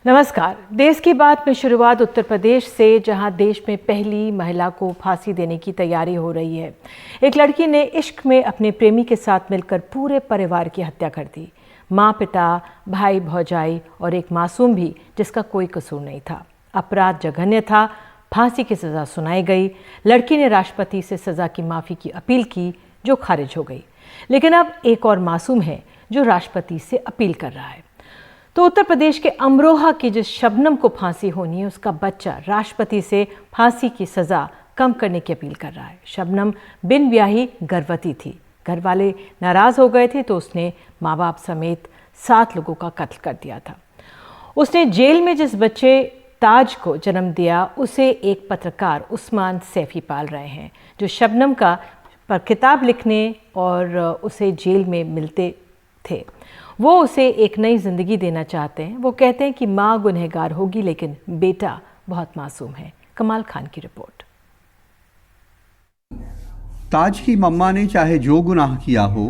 नमस्कार। देश की बात में शुरुआत उत्तर प्रदेश से, जहां देश में पहली महिला को फांसी देने की तैयारी हो रही है। एक लड़की ने इश्क में अपने प्रेमी के साथ मिलकर पूरे परिवार की हत्या कर दी। माँ, पिता, भाई, भौजाई और एक मासूम भी जिसका कोई कसूर नहीं था। अपराध जघन्य था। फांसी की सज़ा सुनाई गई। लड़की ने राष्ट्रपति से सज़ा की माफ़ी की अपील की, जो खारिज हो गई। लेकिन अब एक और मासूम है जो राष्ट्रपति से अपील कर रहा है। तो उत्तर प्रदेश के अमरोहा की जिस शबनम को फांसी होनी है, उसका बच्चा राष्ट्रपति से फांसी की सज़ा कम करने की अपील कर रहा है। शबनम बिन ब्याही गर्भवती थी। घर वाले नाराज़ हो गए थे तो उसने माँ बाप समेत 7 लोगों का कत्ल कर दिया था। उसने जेल में जिस बच्चे ताज को जन्म दिया, उसे एक पत्रकार उस्मान सैफी पाल रहे हैं, जो शबनम का पर किताब लिखने और उसे जेल में मिलते थे। वो उसे एक नई ज़िंदगी देना चाहते हैं। वो कहते हैं कि माँ गुनहगार होगी लेकिन बेटा बहुत मासूम है। कमाल खान की रिपोर्ट। ताज की मम्मा ने चाहे जो गुनाह किया हो,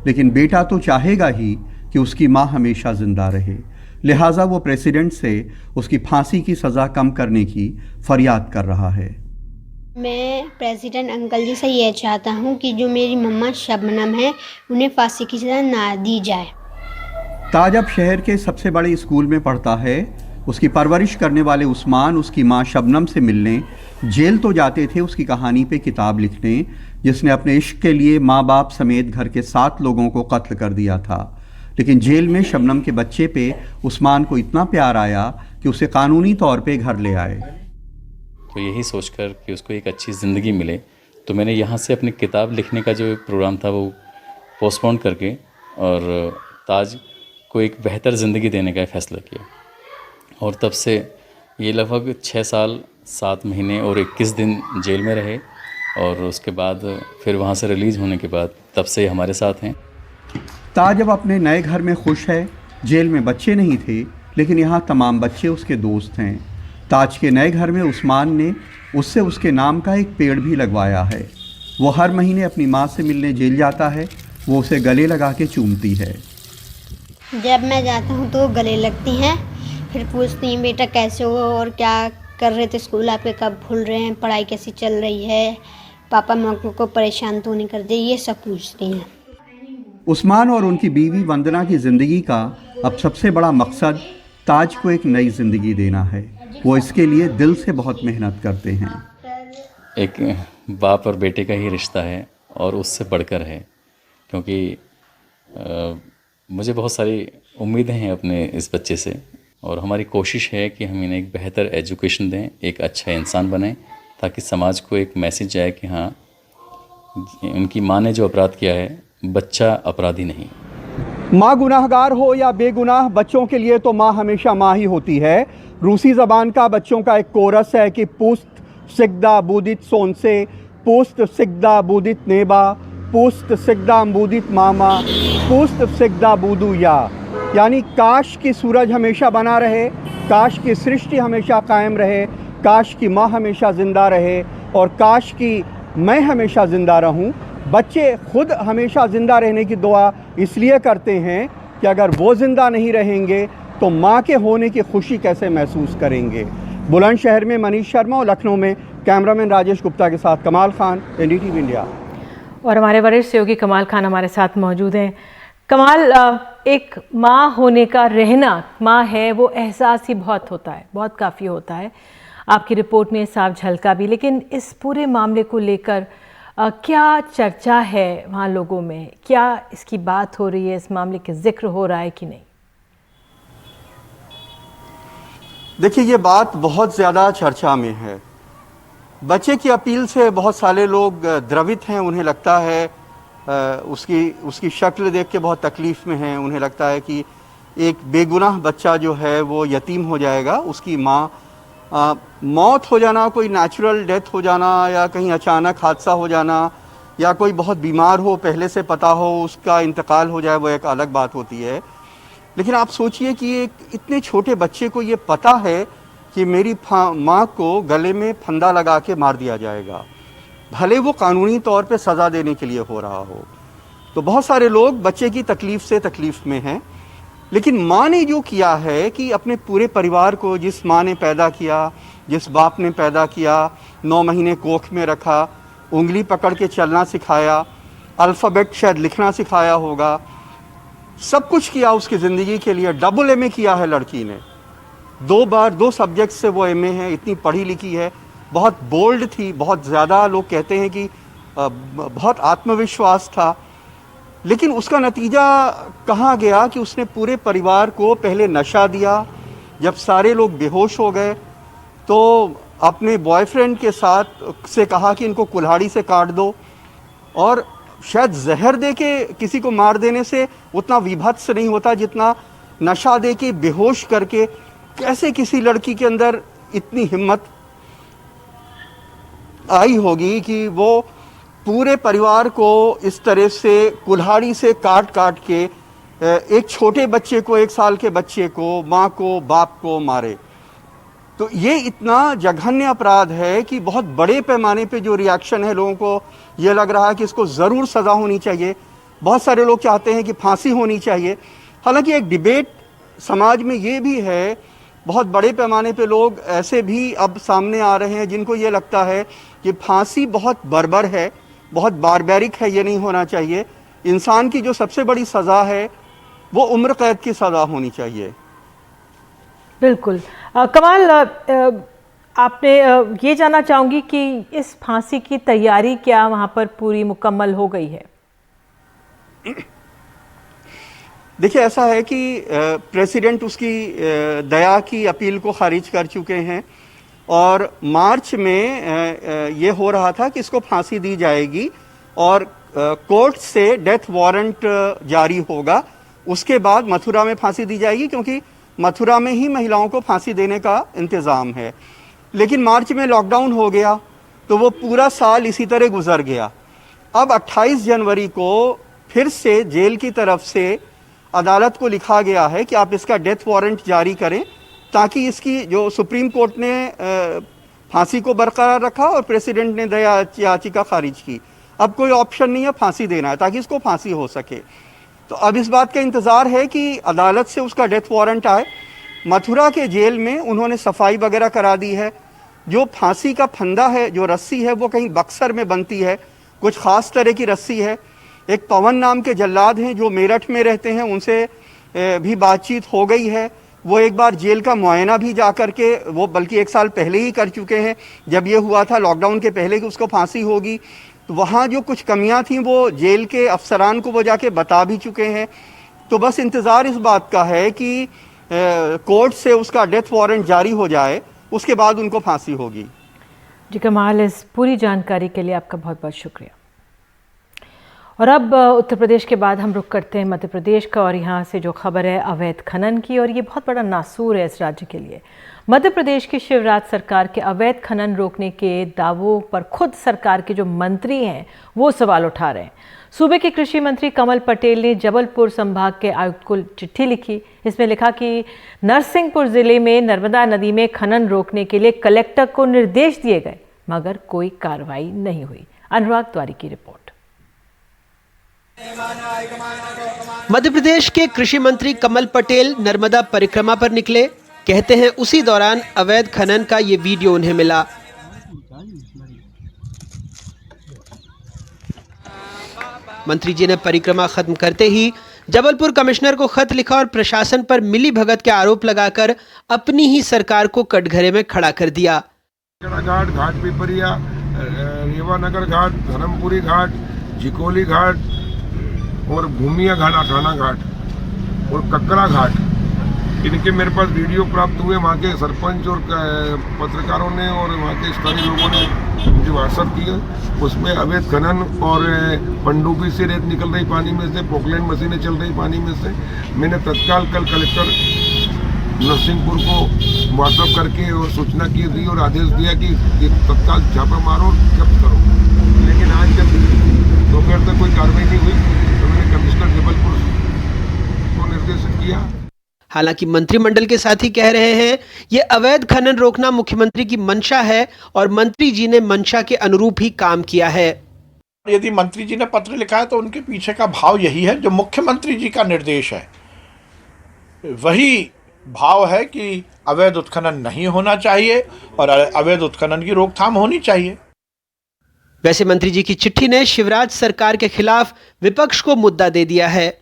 लेकिन बेटा तो चाहेगा ही कि उसकी माँ हमेशा जिंदा रहे। लिहाजा वो प्रेसिडेंट से उसकी फांसी की सज़ा कम करने की फरियाद कर रहा है। मैं प्रेसिडेंट अंकल जी से ये चाहता हूँ कि जो मेरी मम्मा शबनम है, उन्हें फांसी की सज़ा ना दी जाए। ताज अब शहर के सबसे बड़े स्कूल में पढ़ता है। उसकी परवरिश करने वाले उस्मान उसकी माँ शबनम से मिलने जेल तो जाते थे, उसकी कहानी पे किताब लिखने, जिसने अपने इश्क के लिए माँ बाप समेत घर के 7 लोगों को कत्ल कर दिया था। लेकिन जेल में शबनम के बच्चे पे उस्मान को इतना प्यार आया कि उसे कानूनी तौर पे घर ले आए। तो यही सोचकर कि उसको एक अच्छी ज़िंदगी मिले, तो मैंने यहाँ से अपनी किताब लिखने का जो प्रोग्राम था वो पोस्टपोन करके और ताज को एक बेहतर ज़िंदगी देने का फैसला किया। और तब से ये लगभग 6 साल 7 महीने और 21 दिन जेल में रहे और उसके बाद फिर वहाँ से रिलीज़ होने के बाद तब से हमारे साथ हैं। ताज अब अपने नए घर में खुश है। जेल में बच्चे नहीं थे, लेकिन यहाँ तमाम बच्चे उसके दोस्त हैं। ताज के नए घर में उस्मान ने उससे उसके नाम का एक पेड़ भी लगवाया है। वो हर महीने अपनी माँ से मिलने जेल जाता है। वो उसे गले लगा के चूमती है। जब मैं जाता हूँ तो गले लगती हैं, फिर पूछती हैं बेटा कैसे हो और क्या कर रहे थे, स्कूल आपके कब खुल रहे हैं, पढ़ाई कैसी चल रही है, पापा मम्मी को परेशान तो नहीं करते, ये सब पूछती हैं। उस्मान और उनकी बीवी वंदना की ज़िंदगी का अब सबसे बड़ा मकसद ताज को एक नई ज़िंदगी देना है। वो इसके लिए दिल से बहुत मेहनत करते हैं। एक बाप और बेटे का ही रिश्ता है और उससे बढ़कर है, क्योंकि मुझे बहुत सारी उम्मीदें हैं अपने इस बच्चे से और हमारी कोशिश है कि हम इन्हें एक बेहतर एजुकेशन दें, एक अच्छा इंसान बनें, ताकि समाज को एक मैसेज जाए कि हाँ, उनकी माँ ने जो अपराध किया है, बच्चा अपराधी नहीं। माँ गुनाहगार हो या बेगुनाह, बच्चों के लिए तो माँ हमेशा माँ ही होती है। रूसी ज़बान का बच्चों का एक कोरस है कि पुस्त सिग्दा बूदित सोनसे, पुस्त सिग्दा बूदित नेबा, पुस्त सिग्दा बूदित मामा, पुस्त सिग्दा बूदू यानी काश की सूरज हमेशा बना रहे, काश की सृष्टि हमेशा कायम रहे, काश की माँ हमेशा ज़िंदा रहे और काश की मैं हमेशा ज़िंदा रहूं। बच्चे खुद हमेशा ज़िंदा रहने की दुआ इसलिए करते हैं कि अगर वो ज़िंदा नहीं रहेंगे तो माँ के होने की खुशी कैसे महसूस करेंगे। बुलंदशहर में मनीष शर्मा और लखनऊ में कैमरामैन राजेश गुप्ता के साथ कमाल खान, एनडीटीवी इंडिया। और हमारे वरिष्ठ सहयोगी कमाल खान हमारे साथ मौजूद हैं। कमाल, एक माँ होने का रहना, माँ है वो एहसास ही बहुत होता है, बहुत काफ़ी होता है। आपकी रिपोर्ट में साफ झलका भी, लेकिन इस पूरे मामले को लेकर क्या चर्चा है वहाँ लोगों में? क्या इसकी बात हो रही है, इस मामले के जिक्र हो रहा है कि नहीं? देखिए, ये बात बहुत ज़्यादा चर्चा में है। बच्चे की अपील से बहुत सारे लोग द्रवित हैं। उन्हें लगता है उसकी शक्ल देख के बहुत तकलीफ़ में हैं। उन्हें लगता है कि एक बेगुनाह बच्चा जो है वो यतीम हो जाएगा। उसकी माँ मौत हो जाना, कोई नेचुरल डेथ हो जाना या कहीं अचानक हादसा हो जाना या कोई बहुत बीमार हो, पहले से पता हो, उसका इंतकाल हो जाए, वो एक अलग बात होती है। लेकिन आप सोचिए कि एक इतने छोटे बच्चे को ये पता है कि मेरी माँ को गले में फंदा लगा के मार दिया जाएगा, भले वो कानूनी तौर पे सज़ा देने के लिए हो रहा हो। तो बहुत सारे लोग बच्चे की तकलीफ़ से तकलीफ़ में हैं। लेकिन माँ ने जो किया है कि अपने पूरे परिवार को, जिस माँ ने पैदा किया, जिस बाप ने पैदा किया, 9 महीने कोख में रखा, उंगली पकड़ के चलना सिखाया, अल्फ़ाबेट शायद लिखना सिखाया होगा, सब कुछ किया उसकी ज़िंदगी के लिए। डबल एमए किया है लड़की ने, 2 बार 2 सब्जेक्ट से वो एमए है, इतनी पढ़ी लिखी है, बहुत बोल्ड थी, बहुत ज़्यादा लोग कहते हैं कि बहुत आत्मविश्वास था। लेकिन उसका नतीजा कहाँ गया कि उसने पूरे परिवार को पहले नशा दिया। जब सारे लोग बेहोश हो गए तो अपने बॉयफ्रेंड के साथ से कहा कि इनको कुल्हाड़ी से काट दो, और शायद जहर दे के किसी को मार देने से उतना विभत्स नहीं होता जितना नशा दे के बेहोश करके। कैसे किसी लड़की के अंदर इतनी हिम्मत आई होगी कि वो पूरे परिवार को इस तरह से कुल्हाड़ी से काट काट के एक छोटे बच्चे को, 1 साल के बच्चे को, माँ को, बाप को मारे। तो ये इतना जघन्य अपराध है कि बहुत बड़े पैमाने पे जो रिएक्शन है, लोगों को ये लग रहा है कि इसको ज़रूर सज़ा होनी चाहिए। बहुत सारे लोग चाहते हैं कि फांसी होनी चाहिए। हालांकि एक डिबेट समाज में ये भी है, बहुत बड़े पैमाने पे लोग ऐसे भी अब सामने आ रहे हैं जिनको ये लगता है कि फांसी बहुत बर्बर है, बहुत बारबैरिक है, ये नहीं होना चाहिए। इंसान की जो सबसे बड़ी सज़ा है वो उम्र कैद की सज़ा होनी चाहिए। बिल्कुल। कमाल, आपने ये जानना चाहूँगी कि इस फांसी की तैयारी क्या वहाँ पर पूरी मुकम्मल हो गई है? देखिए, ऐसा है कि प्रेसिडेंट उसकी दया की अपील को खारिज कर चुके हैं, और मार्च में ये हो रहा था कि इसको फांसी दी जाएगी और कोर्ट से डेथ वारंट जारी होगा। उसके बाद मथुरा में फांसी दी जाएगी, क्योंकि मथुरा में ही महिलाओं को फांसी देने का इंतज़ाम है। लेकिन मार्च में लॉकडाउन हो गया तो वो पूरा साल इसी तरह गुजर गया। अब 28 जनवरी को फिर से जेल की तरफ से अदालत को लिखा गया है कि आप इसका डेथ वारंट जारी करें, ताकि इसकी जो सुप्रीम कोर्ट ने फांसी को बरकरार रखा और प्रेसिडेंट ने दया याचिका खारिज की। अब कोई ऑप्शन नहीं है, फांसी देना है ताकि इसको फांसी हो सके। तो अब इस बात का इंतज़ार है कि अदालत से उसका डेथ वारंट आए। मथुरा के जेल में उन्होंने सफाई वगैरह करा दी है। जो फांसी का फंदा है, जो रस्सी है, वो कहीं बक्सर में बनती है, कुछ ख़ास तरह की रस्सी है। एक पवन नाम के जल्लाद हैं जो मेरठ में रहते हैं, उनसे भी बातचीत हो गई है। वो एक बार जेल का मुआयना भी जा कर के, वो बल्कि 1 साल पहले ही कर चुके हैं, जब ये हुआ था लॉकडाउन के पहले कि उसको फांसी होगी। तो वहाँ जो कुछ कमियां थीं वो जेल के अफसरान को वो जाके बता भी चुके हैं। तो बस इंतज़ार इस बात का है कि कोर्ट से उसका डेथ वारंट जारी हो जाए, उसके बाद उनको फांसी होगी। जी कमाल, इस पूरी जानकारी के लिए आपका बहुत बहुत शुक्रिया। और अब उत्तर प्रदेश के बाद हम रुख करते हैं मध्य प्रदेश का, और यहाँ से जो खबर है अवैध खनन की, और ये बहुत बड़ा नासूर है इस राज्य के लिए। मध्य प्रदेश की शिवराज सरकार के अवैध खनन रोकने के दावों पर खुद सरकार के जो मंत्री हैं वो सवाल उठा रहे हैं। सूबे के कृषि मंत्री कमल पटेल ने जबलपुर संभाग के आयुक्त को चिट्ठी लिखी। इसमें लिखा कि नरसिंहपुर जिले में नर्मदा नदी में खनन रोकने के लिए कलेक्टर को निर्देश दिए गए, मगर कोई कार्रवाई नहीं हुई। अनुराग द्वारी की रिपोर्ट। मध्य प्रदेश के कृषि मंत्री कमल पटेल नर्मदा परिक्रमा पर निकले। कहते हैं उसी दौरान अवैध खनन का ये वीडियो उन्हें मिला। मंत्री जी ने परिक्रमा खत्म करते ही जबलपुर कमिश्नर को खत लिखा और प्रशासन पर मिली भगत के आरोप लगाकर अपनी ही सरकार को कटघरे में खड़ा कर दिया। घाट, घाट पिपरिया, रेवानगर घाट, धर्मपुरी घाट, जिकोली घाट और भूमिया घाट, अठाना घाट और ककरा घाट, इनके मेरे पास वीडियो प्राप्त हुए। वहाँ के सरपंच और पत्रकारों ने और वहाँ के स्थानीय लोगों ने मुझे व्हाट्सअप किया। उसमें अवैध खनन और पनडुब्बी से रेत निकल रही पानी में से, पोकलैंड मशीनें चल रही पानी में से। मैंने तत्काल कल कलेक्टर नरसिंहपुर को व्हाट्सअप करके और सूचना की दी और आदेश दिया कि ये तत्काल छापा मारो और जब्त करो। लेकिन आज जब दोपहर तक कोई कार्रवाई नहीं हुई तो मैंने कमिश्नर जबलपुर को निर्देशित किया। हालांकि मंत्रिमंडल के साथी कह रहे हैं ये अवैध खनन रोकना मुख्यमंत्री की मंशा है और मंत्री जी ने मंशा के अनुरूप ही काम किया है। यदि मंत्री जी ने पत्र लिखा है तो उनके पीछे का भाव यही है जो मुख्यमंत्री जी का निर्देश है। वही भाव है कि अवैध उत्खनन नहीं होना चाहिए और अवैध उत्खनन की रोकथाम होनी चाहिए। वैसे मंत्री जी की चिट्ठी ने शिवराज सरकार के खिलाफ विपक्ष को मुद्दा दे दिया है।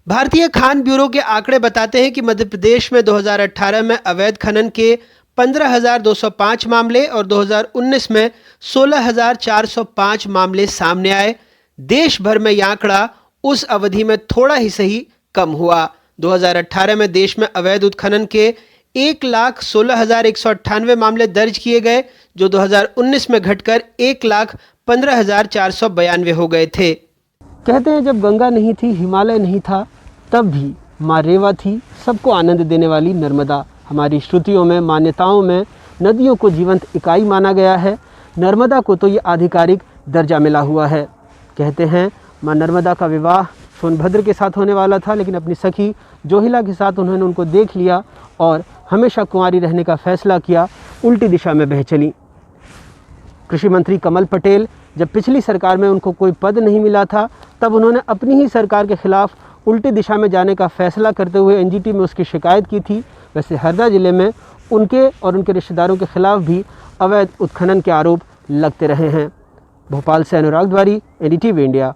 भारतीय खान ब्यूरो के आंकड़े बताते हैं कि मध्य प्रदेश में 2018 में अवैध खनन के 15,205 मामले और 2019 में 16,405 मामले सामने आए। देश भर में यह आंकड़ा उस अवधि में थोड़ा ही सही कम हुआ। 2018 में देश में अवैध उत्खनन के 1,16,198 मामले दर्ज किए गए, जो 2019 में घटकर 1,15,492 हो गए थे। कहते हैं जब गंगा नहीं थी, हिमालय नहीं था, तब भी माँ रेवा थी, सबको आनंद देने वाली नर्मदा। हमारी श्रुतियों में, मान्यताओं में नदियों को जीवंत इकाई माना गया है। नर्मदा को तो ये आधिकारिक दर्जा मिला हुआ है। कहते हैं माँ नर्मदा का विवाह सोनभद्र के साथ होने वाला था, लेकिन अपनी सखी जोहिला के साथ उन्होंने उनको देख लिया और हमेशा कुंवारी रहने का फैसला किया, उल्टी दिशा में बह चली। कृषि मंत्री कमल पटेल जब पिछली सरकार में उनको कोई पद नहीं मिला था, तब उन्होंने अपनी ही सरकार के खिलाफ उल्टी दिशा में जाने का फैसला करते हुए एनजीटी में उसकी शिकायत की थी। वैसे हरदा जिले में उनके और उनके रिश्तेदारों के खिलाफ भी अवैध उत्खनन के आरोप लगते रहे हैं। भोपाल से अनुराग द्वारी, एनडीटीवी इंडिया।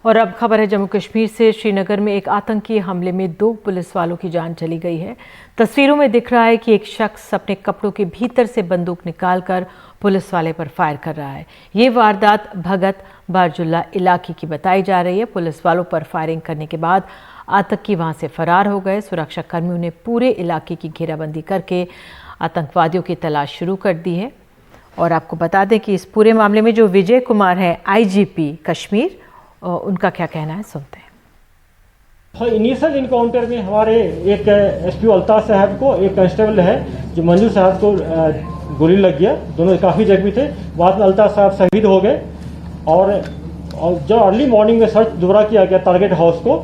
और अब खबर है जम्मू कश्मीर से। श्रीनगर में एक आतंकी हमले में 2 पुलिस वालों की जान चली गई है। तस्वीरों में दिख रहा है कि एक शख्स अपने कपड़ों के भीतर से बंदूक निकालकर पुलिस वाले पर फायर कर रहा है। ये वारदात भगत बारजुल्ला इलाके की बताई जा रही है। पुलिस वालों पर फायरिंग करने के बाद आतंकी वहां से फरार हो गए। सुरक्षा कर्मियों ने पूरे इलाके की घेराबंदी करके आतंकवादियों की तलाश शुरू कर दी है। और आपको बता दें कि इस पूरे मामले में जो विजय कुमार है, आईजीपी कश्मीर, उनका क्या कहना है, सुनते हैं। इनिशियल इनकाउंटर में हमारे एक एसपी अल्ताफ साहब को, एक कांस्टेबल है जो मंजू साहब को गोली लग गया। दोनों काफ़ी जख्मी थे। बाद में अल्ताफ साहब शहीद हो गए। और जब अर्ली मॉर्निंग में सर्च दोबारा किया गया टारगेट हाउस को,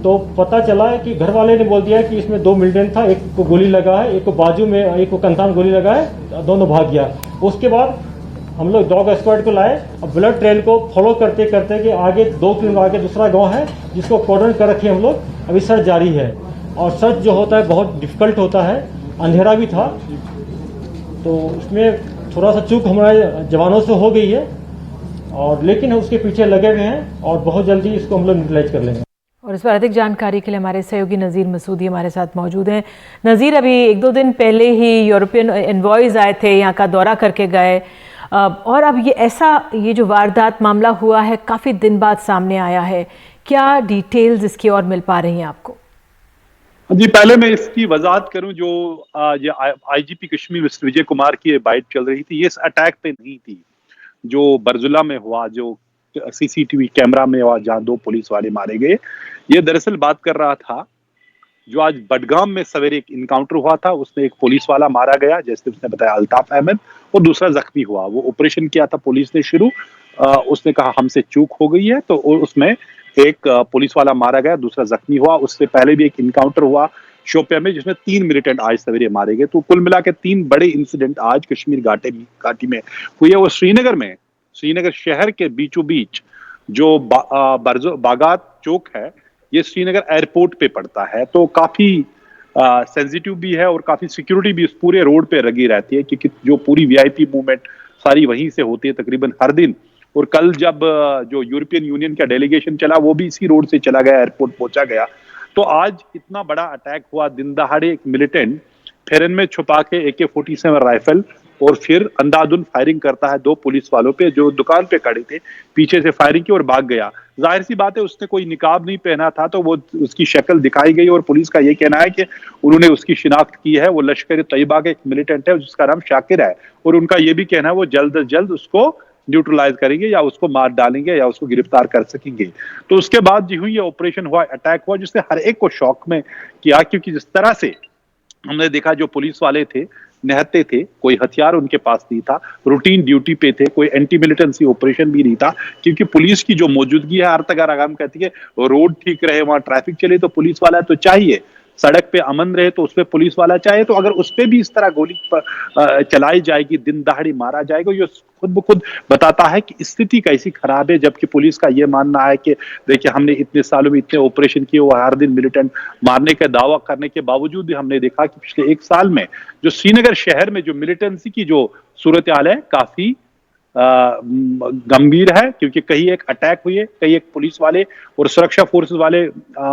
तो पता चला है कि घर वाले ने बोल दिया कि इसमें 2 मिलिटेंट था, एक को गोली लगा है, एक को बाजू में, एक को कंधा में गोली लगा है, दोनों भाग गया। उसके बाद हम लोग डॉग स्क्वाड को लाए और ब्लड ट्रेल को फॉलो करते करते कि आगे 2 किलोमीटर आगे दूसरा गांव है जिसको कॉर्डन कर रखे हम लोग। अभी सर्च जारी है और सर्च जो होता है बहुत डिफिकल्ट होता है, अंधेरा भी था, तो उसमें थोड़ा सा चूक हमारे जवानों से हो गई है, और लेकिन उसके पीछे लगे हुए हैं और बहुत जल्दी इसको हम लोग न्यूट्रलाइज कर लेंगे। और इस पर अधिक जानकारी के लिए हमारे सहयोगी नज़ीर मसूदी हमारे साथ मौजूद हैं। नज़ीर, अभी 1-2 दिन पहले ही यूरोपियन एनवॉयज़ आए थे, यहाँ का दौरा करके गए, और अब ये जो वारदात मामला हुआ है काफ़ी दिन बाद सामने आया है। क्या डिटेल्स इसकी और मिल पा रही हैं आपको? जी, पहले मैं इसकी वजाहत करूं। जो ये आईजीपी कश्मीर मिस्टर विजय कुमार की बाइट चल रही थी, ये इस अटैक पे नहीं थी जो बरजुला में हुआ, जो सीसीटीवी कैमरा में हुआ जहां 2 पुलिस वाले मारे गए। ये दरअसल बात कर रहा था जो आज बडगाम में सवेरे एक इनकाउंटर हुआ था, उसमें एक पुलिस वाला मारा गया, जैसे उसने बताया अल्ताफ अहमद, और दूसरा जख्मी हुआ। वो ऑपरेशन किया था पुलिस ने शुरू, उसने कहा हमसे चूक हो गई है, तो उसमें एक पुलिस वाला मारा गया, दूसरा जख्मी हुआ। उससे पहले भी एक इनकाउंटर हुआ शोपिया में, जिसमें 3 मिलिटेंट आज सवेरे मारे गए। तो कुल मिला के 3 बड़े इंसिडेंट आज कश्मीर घाटी में हुए। वो श्रीनगर शहर के बीचों बीच जो बागात चौक है, ये श्रीनगर एयरपोर्ट पे पड़ता है, तो काफी सेंसिटिव भी है और काफी सिक्योरिटी भी इस पूरे रोड पे लगी रहती है, क्योंकि जो पूरी वीआईपी मूवमेंट सारी वहीं से होती है तकरीबन हर दिन। और कल जब जो यूरोपियन यूनियन का डेलीगेशन चला, वो भी इसी रोड से चला गया, एयरपोर्ट पहुंचा गया। तो आज इतना बड़ा अटैक हुआ, दिन दहाड़े एक मिलिटेंट फेरन में छुपा के AK-47 राइफल और फिर अंधाधुंध फायरिंग करता है 2 पुलिस वालों पे जो दुकान पे खड़े थे, पीछे से फायरिंग की और भाग गया। जाहिर सी बात है उसने कोई निकाब नहीं पहना था, तो वो उसकी शक्ल दिखाई गई और पुलिस का ये कहना है कि उन्होंने उसकी शिनाख्त की है। वो लश्कर तैयबा का एक मिलिटेंट है जिसका नाम शाकिर है, और उनका ये भी कहना है वो जल्द अज जल्द उसको न्यूट्रलाइज करेंगे या उसको मार डालेंगे या उसको गिरफ्तार कर सकेंगे। तो उसके बाद जो हुई ये ऑपरेशन हुआ, अटैक हुआ, जिसने हर एक को शॉक में किया, क्योंकि जिस तरह से हमने देखा जो पुलिस वाले थे निहत्ते थे, कोई हथियार उनके पास नहीं था, रूटीन ड्यूटी पे थे, कोई एंटी मिलिटेंसी ऑपरेशन भी नहीं था, क्योंकि पुलिस की जो मौजूदगी है, हर तक आराम कहती है रोड ठीक रहे, वहां ट्रैफिक चले, तो पुलिस वाला तो चाहिए। सड़क पे अमन रहे तो उस पर पुलिस वाला चाहे तो अगर उस पर भी इस तरह गोली चलाई जाएगी, दिन दहाड़ी मारा जाएगा, ये खुद ब खुद बताता है कि स्थिति कैसी खराब है। जबकि पुलिस का ये मानना है कि देखिए हमने इतने सालों में इतने ऑपरेशन किए, वो हर दिन मिलिटेंट मारने का दावा करने के बावजूद भी हमने देखा कि पिछले 1 साल में जो श्रीनगर शहर में जो मिलिटेंसी की जो सूरत हाल है काफी गंभीर है, क्योंकि कहीं एक अटैक हुए, कहीं एक पुलिस वाले और सुरक्षा फोर्सेस वाले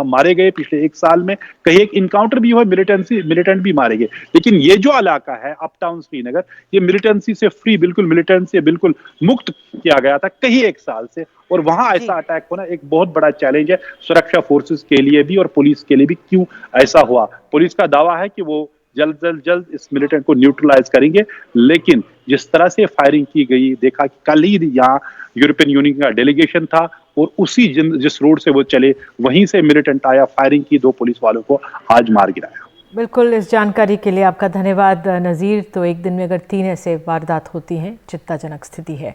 मारे गए पिछले 1 साल में, कहीं एक इनकाउंटर भी हुआ, मिलिटेंट भी मारे गए। लेकिन ये जो इलाका है अपटाउन श्रीनगर, ये मिलिटेंसी से फ्री, बिल्कुल मिलिटेंसी से बिल्कुल मुक्त किया गया था कहीं 1 साल से, और वहां ऐसा अटैक होना एक बहुत बड़ा चैलेंज है सुरक्षा फोर्सेस के लिए भी और पुलिस के लिए भी। क्यों ऐसा हुआ? पुलिस का दावा है कि वो जल्द इस मिलिटेंट को न्यूट्रलाइज करेंगे, लेकिन जिस तरह से फायरिंग की गई, देखा कि कल ही यहाँ यूरोपियन यूनियन का डेलीगेशन था और उसी जिस रोड से वो चले वहीं से मिलिटेंट आया, फायरिंग की, 2 पुलिस वालों को आज मार गिराया। बिल्कुल, इस जानकारी के लिए आपका धन्यवाद नज़ीर। तो एक दिन में अगर 3 ऐसे वारदात होती हैं, चिंताजनक स्थिति है।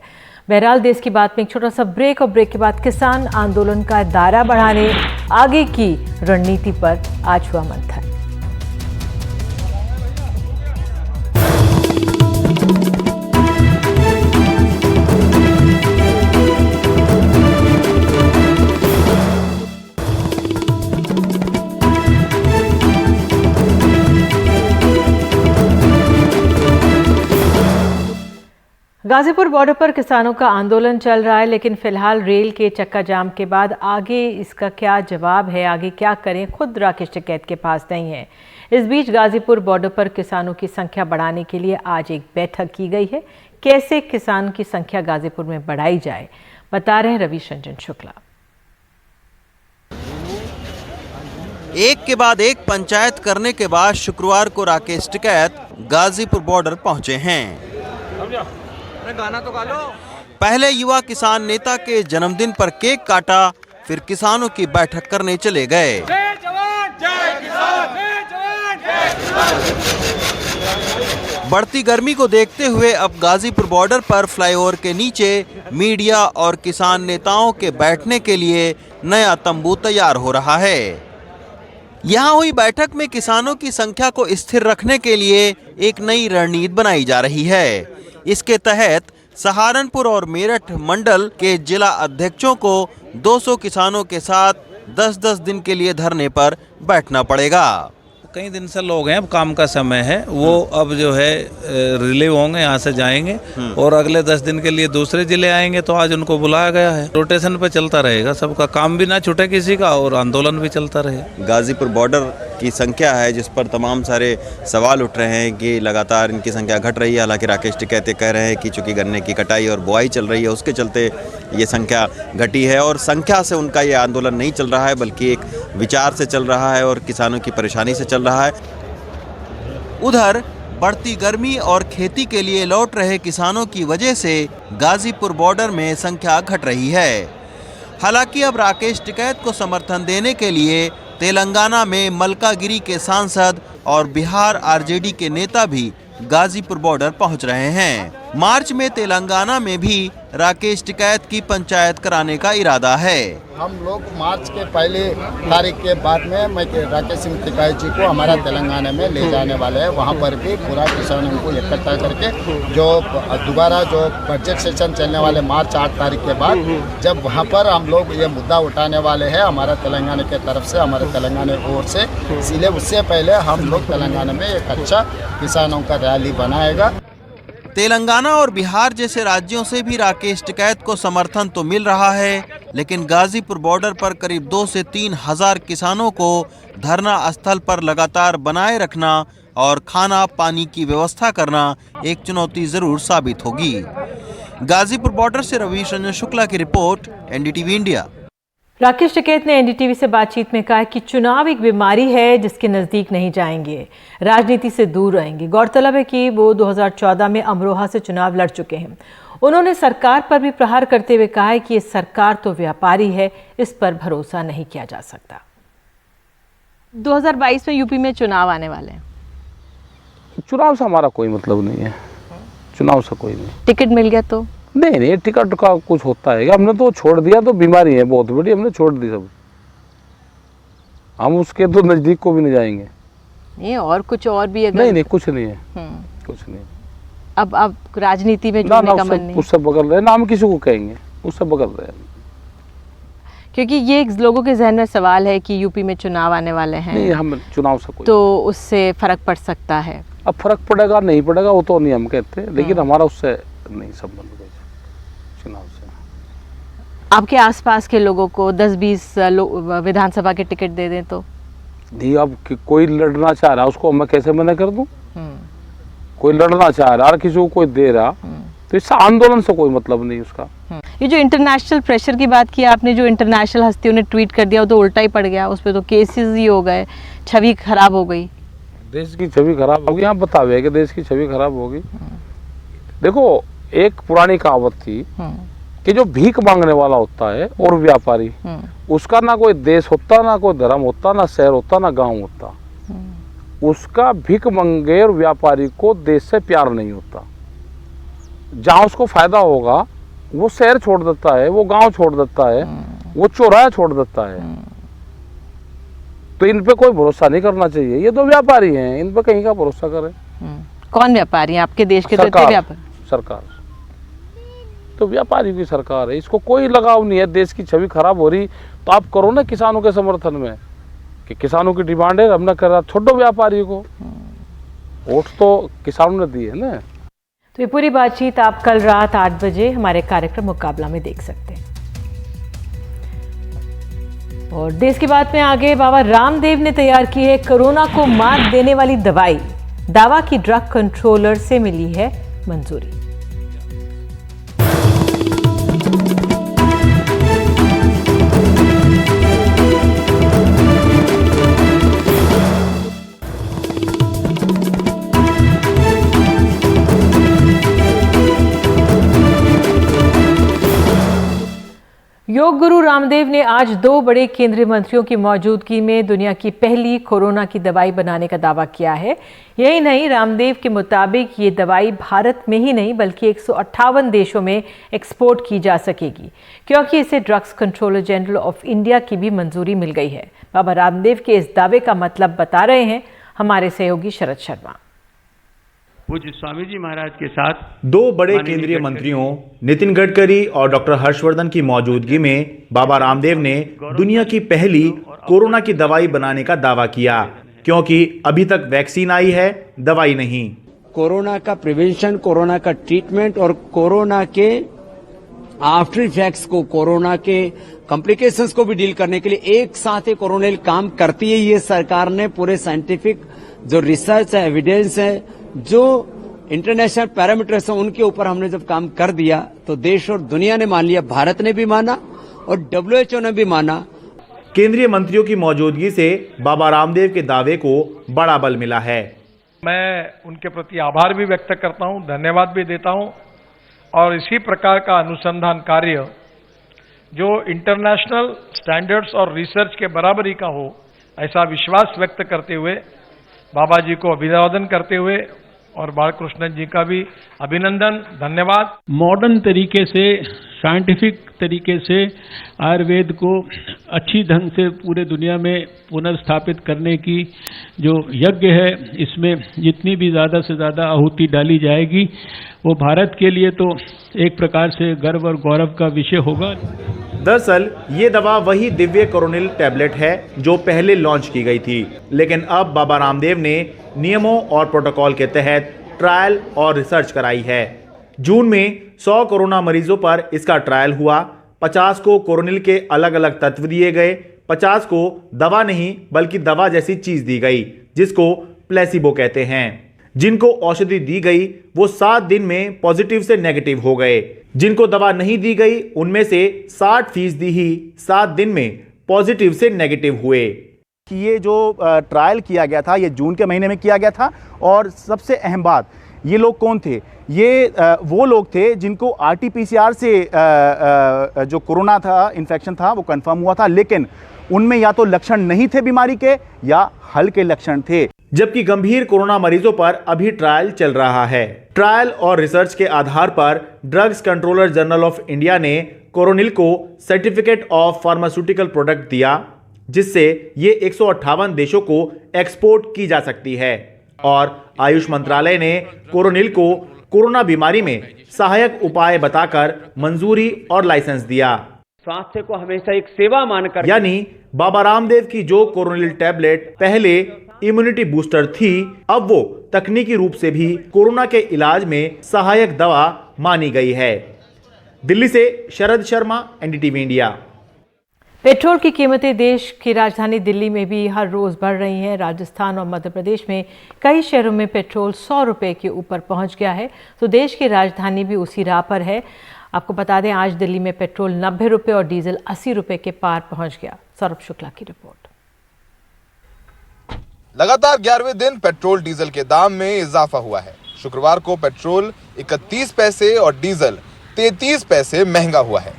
बहरहाल देश की बात में एक छोटा सा ब्रेक, और ब्रेक के बाद किसान आंदोलन का दायरा बढ़ाने आगे की रणनीति पर आज हुआ मंथन। गाजीपुर बॉर्डर पर किसानों का आंदोलन चल रहा है, लेकिन फिलहाल रेल के चक्का जाम के बाद आगे इसका क्या जवाब है, आगे क्या करें, खुद राकेश टिकैत के पास नहीं है। इस बीच गाजीपुर बॉर्डर पर किसानों की संख्या बढ़ाने के लिए आज एक बैठक की गई है। कैसे किसानों की संख्या गाजीपुर में बढ़ाई जाए, बता रहे हैं रवीश रंजन शुक्ला। एक के बाद एक पंचायत करने के बाद शुक्रवार को राकेश टिकैत गाजीपुर बॉर्डर पहुंचे हैं। गाना तो गा लो। पहले युवा किसान नेता के जन्मदिन पर केक काटा, फिर किसानों की बैठक करने चले गए। जय जवान जय किसान, जय जवान जय किसान। बढ़ती गर्मी को देखते हुए अब गाजीपुर बॉर्डर पर फ्लाईओवर के नीचे मीडिया और किसान नेताओं के बैठने के लिए नया तंबू तैयार हो रहा है। यहाँ हुई बैठक में किसानों की संख्या को स्थिर रखने के लिए एक नई रणनीति बनाई जा रही है। इसके तहत सहारनपुर और मेरठ मंडल के जिला अध्यक्षों को 200 किसानों के साथ 10-10 दिन के लिए धरने पर बैठना पड़ेगा। कई दिन से लोग हैं, अब काम का समय है, वो अब जो है रिलीव होंगे, यहाँ से जाएंगे और अगले 10 दिन के लिए दूसरे जिले आएंगे। तो आज उनको बुलाया गया है। रोटेशन पे चलता रहेगा, सबका काम भी ना छूटे किसी का और आंदोलन भी चलता रहे। गाजीपुर बॉर्डर की संख्या है जिस पर तमाम सारे सवाल उठ रहे हैं कि लगातार इनकी संख्या घट रही है। हालांकि राकेश टिकैत ये कह रहे हैं कि चूंकि गन्ने की कटाई और बुआई चल रही है उसके चलते ये संख्या घटी है, और संख्या से उनका ये आंदोलन नहीं चल रहा है बल्कि एक विचार से चल रहा है और किसानों की परेशानी से चल रहा है। उधर बढ़ती गर्मी और खेती के लिए लौट रहे किसानों की वजह से गाजीपुर बॉर्डर में संख्या घट रही है। हालांकि अब राकेश टिकैत को समर्थन देने के लिए तेलंगाना में मलकागिरी के सांसद और बिहार आरजेडी के नेता भी गाजीपुर बॉर्डर पहुंच रहे हैं। मार्च में तेलंगाना में भी राकेश टिकैत की पंचायत कराने का इरादा है। हम लोग मार्च के पहले तारीख के बाद में मैं राकेश सिंह टिकैत जी को हमारा तेलंगाना में ले जाने वाले हैं। वहाँ पर भी पूरा किसानों को इकट्ठा करके जो दोबारा जो बजट सेशन चलने वाले मार्च 8 तारीख के बाद, जब वहाँ पर हम लोग ये मुद्दा उठाने वाले हैं हमारा तेलंगाना के तरफ से, हमारे तेलंगाना ओर से, इसलिए उससे पहले हम लोग तेलंगाना में एक अच्छा किसानों का रैली बनाएगा। तेलंगाना और बिहार जैसे राज्यों से भी राकेश टिकैत को समर्थन तो मिल रहा है, लेकिन गाजीपुर बॉर्डर पर करीब 2 से 3 हजार किसानों को धरना स्थल पर लगातार बनाए रखना और खाना पानी की व्यवस्था करना एक चुनौती जरूर साबित होगी। गाजीपुर बॉर्डर से रवीश रंजन शुक्ला की report, NDTV India. Rakesh Tikait ने एनडीटीवी से बातचीत में कहा कि चुनाव एक बीमारी है जिसके नज़दीक नहीं जाएंगे, राजनीति से दूर रहेंगे। गौरतलब है कि वो 2014 में अमरोहा से चुनाव लड़ चुके हैं। उन्होंने सरकार पर भी प्रहार करते हुए कहा है कि ये सरकार तो व्यापारी है, इस पर भरोसा नहीं किया जा सकता। 2022 में यूपी में चुनाव आने वाले हैं। चुनाव से हमारा कोई मतलब नहीं है, चुनाव से कोई नहीं। टिकट मिल गया तो नहीं, टिकट का कुछ होता है, हमने तो छोड़ दिया, तो बीमारी है बहुत बड़ी, हमने छोड़ दी सब। हम उसके तो नज़दीक को भी नहीं जाएंगे। नहीं, और कुछ और भी अगर नहीं कुछ नहीं है, कुछ नहीं। अब राजनीति में जुड़ने का मन नहीं, उससे बगल रहे ना, हम किसी को कहेंगे उससे बगल रहे। क्योंकि ये लोगों के जहन में सवाल है कि यूपी में चुनाव आने वाले हैं। नहीं, हम चुनाव से कोई, तो उससे फर्क पड़ सकता है। अब फर्क पड़ेगा नहीं पड़ेगा वो तो नहीं हम कहते, लेकिन हमारा उससे नहीं संबंध चुनाव से। आपके आसपास के लोगों को 10-20 विधानसभा के टिकट दे दें तो नहीं, अब कोई लड़ना चाह रहा उसको मैं कैसे मना कर दूं? कोई लड़ना चाह रहा, किसी को कोई दे रहा, तो इस आंदोलन से कोई मतलब नहीं उसका। ये जो इंटरनेशनल प्रेशर की बात की आपने, जो इंटरनेशनल हस्तियों ने ट्वीट कर दिया वो तो उल्टा ही पड़ गया, उस पर तो केसेस ही हो गए, छवि खराब हो गई, देश की छवि खराब होगी। आप बतावे कि देश की छवि खराब होगी। देखो, एक पुरानी कहावत थी कि जो भीख मांगने वाला होता है और व्यापारी, उसका ना कोई देश होता, ना कोई धर्म होता, ना शहर होता, ना गांव होता। उसका भीख मंगे और व्यापारी को देश से प्यार नहीं होता। जहां उसको फायदा होगा वो शहर छोड़ देता है, वो गांव छोड़ देता है, वो चौराहा छोड़ देता है। तो इन पे कोई भरोसा नहीं करना चाहिए। ये तो व्यापारी हैं, इन पे कहीं का भरोसा करें। कौन व्यापारी है आपके देश के? सरकार तो व्यापारी की सरकार है, इसको कोई लगाव नहीं है। देश की छवि खराब हो रही तो आप करो ना किसानों के समर्थन में, कि किसानों की डिमांड है, हमने कर रहा, छोड़ो व्यापारी को। वोट तो किसानों ने दिए ना। तो ये पूरी बातचीत आप कल रात 8 बजे हमारे कार्यक्रम मुकाबला में देख सकते हैं। और देश की बात में आगे, बाबा रामदेव ने तैयार की है कोरोना को मात देने वाली दवाई। दावा की ड्रग कंट्रोलर से मिली है मंजूरी। योग गुरु रामदेव ने आज 2 बड़े केंद्रीय मंत्रियों की मौजूदगी में दुनिया की पहली कोरोना की दवाई बनाने का दावा किया है। यही नहीं, रामदेव के मुताबिक ये दवाई भारत में ही नहीं बल्कि 158 देशों में एक्सपोर्ट की जा सकेगी, क्योंकि इसे drugs controller general of India की भी मंजूरी मिल गई है। बाबा रामदेव के इस दावे का मतलब बता रहे हैं हमारे सहयोगी शरद शर्मा। पूज्य स्वामी जी महाराज के साथ 2 बड़े केंद्रीय मंत्रियों नितिन गडकरी और डॉक्टर हर्षवर्धन की मौजूदगी में बाबा रामदेव ने दुनिया की पहली कोरोना की दवाई बनाने का दावा किया, क्योंकि अभी तक वैक्सीन आई है, दवाई नहीं। कोरोना का प्रिवेंशन, कोरोना का ट्रीटमेंट और कोरोना के आफ्टर इफेक्ट्स को, कोरोना के कॉम्प्लिकेशंस को भी डील करने के लिए एक साथ ही कोरोनिल काम करती है। ये सरकार ने पूरे साइंटिफिक जो रिसर्च है, एविडेंस है, जो इंटरनेशनल पैरामीटर्स हैं, उनके ऊपर हमने जब काम कर दिया तो देश और दुनिया ने मान लिया, भारत ने भी माना और WHO ने भी माना। केंद्रीय मंत्रियों की मौजूदगी से बाबा रामदेव के दावे को बड़ा बल मिला है। मैं उनके प्रति आभार भी व्यक्त करता हूं, धन्यवाद भी देता हूं, और इसी प्रकार का अनुसंधान कार्य जो इंटरनेशनल स्टैंडर्ड्स और रिसर्च के बराबरी का हो, ऐसा विश्वास व्यक्त करते हुए बाबा जी को अभिवादन करते हुए और बालकृष्णन जी का भी अभिनंदन, धन्यवाद। मॉडर्न तरीके से, साइंटिफिक तरीके से आयुर्वेद को अच्छी ढंग से पूरे दुनिया में पुनर्स्थापित करने की जो यज्ञ है, इसमें जितनी भी ज़्यादा से ज़्यादा आहुति डाली जाएगी वो भारत के लिए तो एक प्रकार से गर्व और गौरव का विषय होगा। दरअसल ये दवा वही दिव्य कोरोनिल टैबलेट है जो पहले लॉन्च की गई थी, लेकिन अब बाबा रामदेव ने नियमों और प्रोटोकॉल के तहत ट्रायल और रिसर्च कराई है। जून में 100 कोरोना मरीजों पर इसका ट्रायल हुआ। 50 को कोरोनिल के अलग अलग तत्व दिए गए, 50 को दवा नहीं बल्कि दवा जैसी चीज दी गई, जिसको प्लेसिबो कहते हैं। जिनको औषधि दी गई वो 7 दिन में पॉजिटिव से नेगेटिव हो गए। जिनको दवा नहीं दी गई उनमें से 60% ही 7 दिन में पॉजिटिव से नेगेटिव हुए। ये जो ट्रायल किया गया था ये जून के महीने में किया गया था, और सबसे अहम बात, ये लोग कौन थे? ये वो लोग थे जिनको RT-PCR से जो कोरोना था, इन्फेक्शन था, वो कंफर्म हुआ था, लेकिन उनमें या तो लक्षण नहीं थे बीमारी के या हल्के लक्षण थे। जबकि गंभीर कोरोना मरीजों पर अभी ट्रायल चल रहा है। ट्रायल और रिसर्च के आधार पर drugs controller general of India ने कोरोनिल को सर्टिफिकेट ऑफ फार्मास्यूटिकल प्रोडक्ट दिया। जिससे ये 158 देशों को एक्सपोर्ट की जा सकती है। और आयुष मंत्रालय ने कोरोनिल को कोरोना बीमारी में सहायक उपाय बताकर मंजूरी और लाइसेंस दिया। स्वास्थ्य को हमेशा एक सेवा मानकर, यानी बाबा रामदेव की जो कोरोनिल टैबलेट पहले इम्यूनिटी बूस्टर थी, अब वो तकनीकी रूप से भी कोरोना के इलाज में सहायक दवा मानी गई है। दिल्ली से Sharad Sharma, NDTV India. Petrol की कीमतें देश की राजधानी दिल्ली में भी हर रोज़ बढ़ रही हैं। राजस्थान और मध्य प्रदेश में कई शहरों में पेट्रोल 100 रुपये के ऊपर पहुंच गया है, तो देश की राजधानी भी उसी राह पर है। आपको बता दें, आज दिल्ली में पेट्रोल 90 रुपये और डीजल 80 रुपये के पार पहुंच गया। सौरभ शुक्ला की रिपोर्ट। लगातार 11वें दिन पेट्रोल डीजल के दाम में इजाफा हुआ है। शुक्रवार को पेट्रोल 31 पैसे और डीजल 33 पैसे महंगा हुआ है।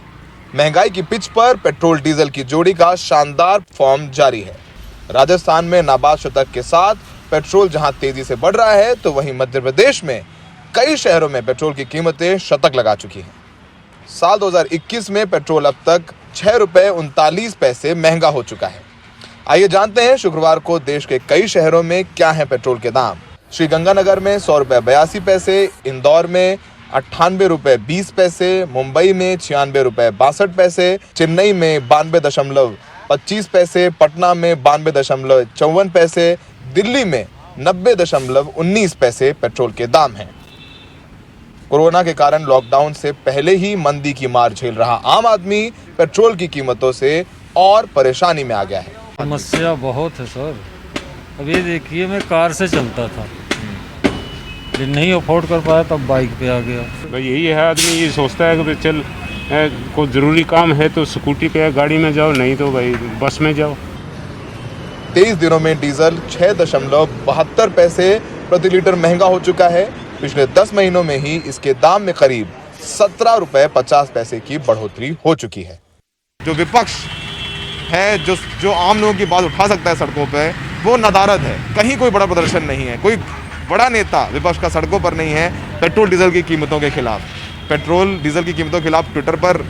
महंगाई की पिच पर पेट्रोल डीजल की जोड़ी का शानदार फॉर्म जारी है। राजस्थान में नाबाद शतक के साथ पेट्रोल जहां तेजी से बढ़ रहा है, तो वहीं मध्य प्रदेश में कई शहरों में पेट्रोल की कीमतें शतक लगा चुकी हैं। साल 2021 में पेट्रोल अब तक 6 रुपये 39 पैसे महंगा हो चुका है। आइए जानते हैं शुक्रवार को देश के कई शहरों में क्या है पेट्रोल के दाम। श्रीगंगानगर में 100 रुपये 82 पैसे, इंदौर में 98 रुपये 20 पैसे, मुंबई में 96 रुपये 62 पैसे, चेन्नई में 92.25 पैसे, पटना में 92.54 पैसे, दिल्ली में 90.19 पैसे पेट्रोल के दाम हैं। कोरोना के कारण लॉकडाउन से पहले ही मंदी की मार झेल रहा आम आदमी पेट्रोल की कीमतों से और परेशानी में आ गया है। समस्या बहुत है सर। अभी देखिए, मैं कार से चलता था, नहीं अफोर्ड कर पाया तब बाइक पे आ गया। भाई यही है, आदमी ये सोचता है कि भाई चल कोई ज़रूरी काम है तो स्कूटी पे गाड़ी में जाओ, नहीं तो भाई बस में जाओ। 23 दिनों में डीजल 6.72 पैसे प्रति लीटर महंगा हो चुका है। पिछले 10 महीनों में ही इसके दाम में करीब 17 रुपये 50 पैसे की बढ़ोतरी हो चुकी है। जो विपक्ष है, जो आम लोगों की बात उठा सकता है सड़कों पे, वो नदारद है। कहीं कोई बड़ा प्रदर्शन नहीं है, कोई बड़ा नेता विपक्ष का सड़कों पर नहीं है पेट्रोल डीजल की कीमतों के खिलाफ। पेट्रोल डीजल की कीमतों के खिलाफ ट्विटर पर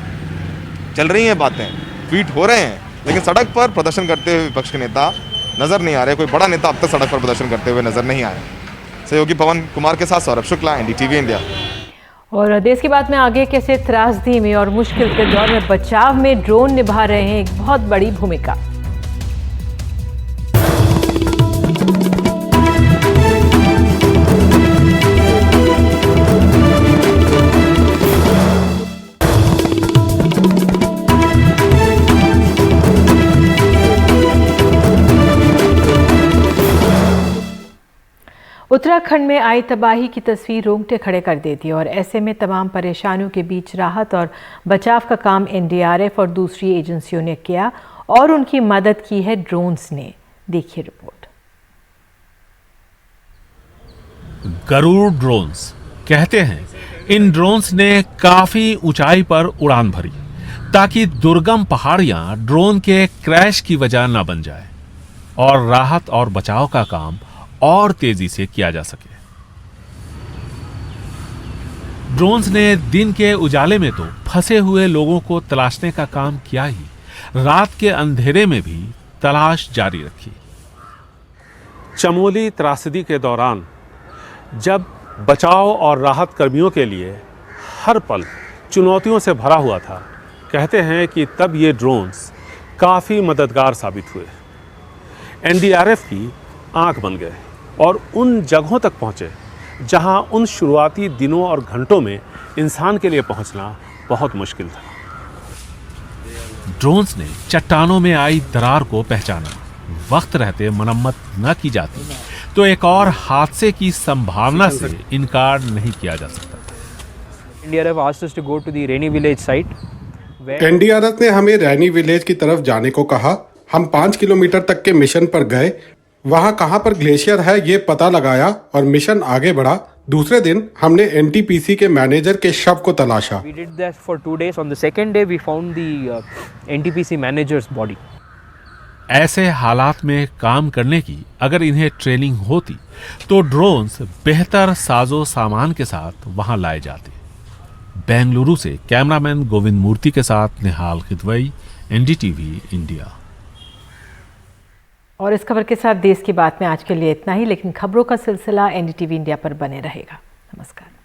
चल रही हैं बातें, ट्वीट हो रहे हैं, लेकिन सड़क पर प्रदर्शन करते हुए विपक्ष के नेता नजर नहीं आ रहे। कोई बड़ा नेता अब तक सड़क पर प्रदर्शन करते हुए नजर नहीं आया। सहयोगी पवन कुमार के साथ सौरभ शुक्ला, एनडीटीवी इंडिया। और देश की बात में आगे, कैसे त्रासदी में और मुश्किल के दौर में बचाव में ड्रोन निभा रहे हैं एक बहुत बड़ी भूमिका। उत्तराखंड में आई तबाही की तस्वीर रोंगटे खड़े कर देती है और ऐसे में तमाम परेशानियों के बीच राहत और बचाव का काम एनडीआरएफ और दूसरी एजेंसियों ने किया और उनकी मदद की है ड्रोन्स ने। देखिए रिपोर्ट। गरुड़ ड्रोन्स कहते हैं, इन ड्रोन्स ने काफी ऊंचाई पर उड़ान भरी ताकि दुर्गम पहाड़ियां ड्रोन के क्रैश की वजह न बन जाए और राहत और बचाव का काम और तेजी से किया जा सके। ड्रोन्स ने दिन के उजाले में तो फंसे हुए लोगों को तलाशने का काम किया ही, रात के अंधेरे में भी तलाश जारी रखी। चमोली त्रासदी के दौरान जब बचाव और राहत कर्मियों के लिए हर पल चुनौतियों से भरा हुआ था, कहते हैं कि तब ये ड्रोन्स काफ़ी मददगार साबित हुए। एनडीआरएफ की आंख बन गए और उन जगहों तक पहुंचे जहां उन शुरुआती दिनों और घंटों में इंसान के लिए पहुंचना बहुत मुश्किल था। ड्रोन्स ने चट्टानों में आई दरार को पहचाना। वक्त रहते मरम्मत न की जाती तो एक और हादसे की संभावना से इनकार नहीं किया जा सकता। NDRF asked us to go to the rainy village site. NDRF ने हमें रैनी विलेज की तरफ जाने को कहा। हम 5 किलोमीटर तक के मिशन पर गए। वहाँ कहाँ पर ग्लेशियर है ये पता लगाया और मिशन आगे बढ़ा। दूसरे दिन हमने एनटीपीसी के मैनेजर के शव को तलाशा। We did that for 2 days. On the second day we found the NTPC manager's body. ऐसे हालात में काम करने की अगर इन्हें ट्रेनिंग होती तो ड्रोन्स बेहतर साजो सामान के साथ वहां लाए जाते। बेंगलुरु से कैमरामैन गोविंद मूर्ति के साथ निहाल खिदवई, एनडीटीवी इंडिया। और इस खबर के साथ देश की बात में आज के लिए इतना ही, लेकिन खबरों का सिलसिला NDTV इंडिया पर बने रहेगा। नमस्कार।